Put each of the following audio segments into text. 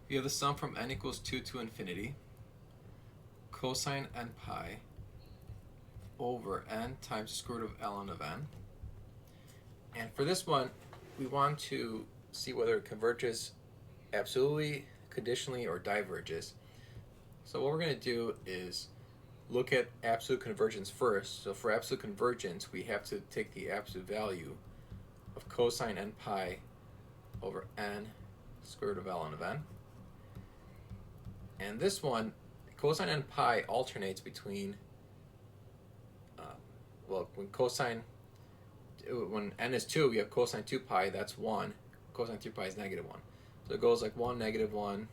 You have the sum from n equals 2 to infinity, cosine n pi over n times the square root of ln of n. And for this one, we want to see whether it converges absolutely, conditionally, or diverges. So what we're going to do is look at absolute convergence first. So for absolute convergence, we have to take the absolute value of cosine n pi over n square root of ln of n. And this one, cosine n pi alternates between, when n is 2, we have cosine 2 pi, that's 1. Cosine 3 pi is negative 1. So it goes like 1, negative 1,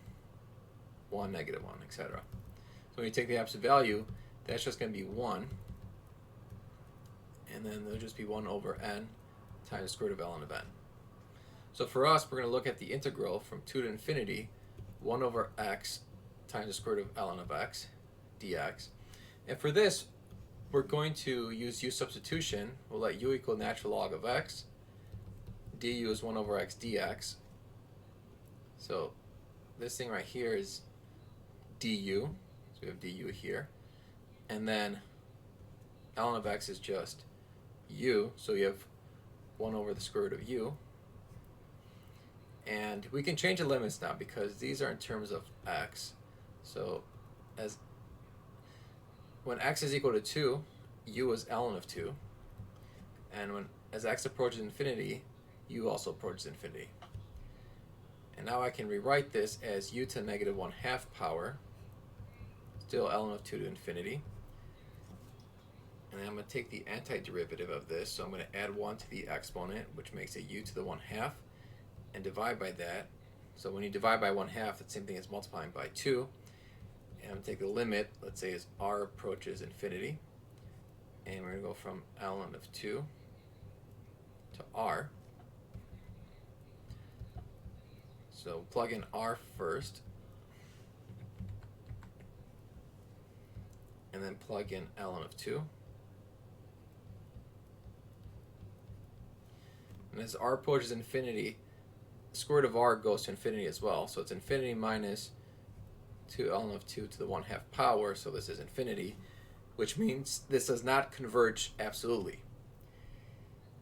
1, negative 1, etc. So when you take the absolute value, that's just going to be 1. And then there'll just be 1 over n times the square root of ln of n. So for us, we're going to look at the integral from 2 to infinity, 1 over x times the square root of ln of x dx. And for this, we're going to use u substitution. We'll let u equal natural log of x. du is 1 over x dx. So this thing right here is du. So we have du here. And then ln of x is just u. So you have 1 over the square root of u. And we can change the limits now because these are in terms of x. So when x is equal to 2, u is ln of 2. And as x approaches infinity, u also approaches infinity. And now I can rewrite this as u to the negative 1/2 power, still ln of 2 to infinity. And then I'm going to take the antiderivative of this, so I'm going to add 1 to the exponent, which makes it u to the 1/2, and divide by that. So when you divide by 1/2, it's the same thing as multiplying by 2. And I'm going to take the limit, let's say as r approaches infinity, and we're going to go from ln of 2 to r. So plug in r first, and then plug in ln of 2. And as r approaches infinity, the square root of r goes to infinity as well. So it's infinity minus 2 ln of 2 to the 1/2 power, so this is infinity, which means this does not converge absolutely.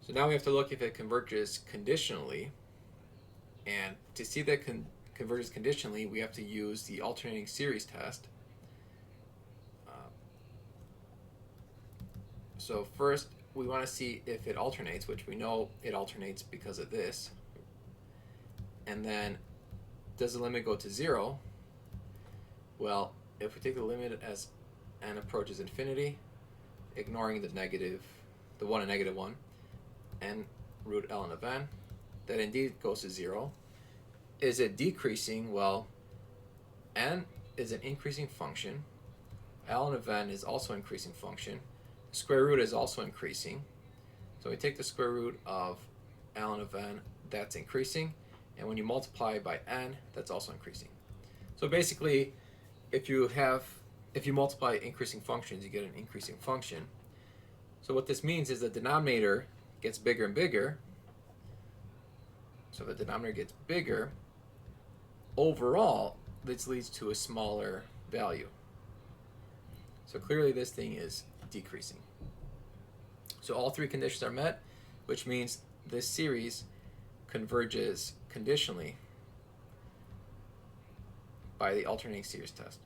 So now we have to look if it converges conditionally. And to see that it converges conditionally, we have to use the alternating series test. So first, we want to see if it alternates, which we know it alternates because of this. And then, does the limit go to 0? Well, if we take the limit as n approaches infinity, ignoring the 1 and negative 1, n root ln of n, that indeed goes to 0. Is it decreasing? Well, n is an increasing function. Ln of n is also an increasing function. The square root is also increasing. So we take the square root of ln of n, that's increasing. And when you multiply by n, that's also increasing. So basically, if you multiply increasing functions, you get an increasing function. So what this means is the denominator gets bigger and bigger. So the denominator gets bigger. Overall, this leads to a smaller value. So clearly this thing is decreasing. So all three conditions are met, which means this series converges conditionally by the alternating series test.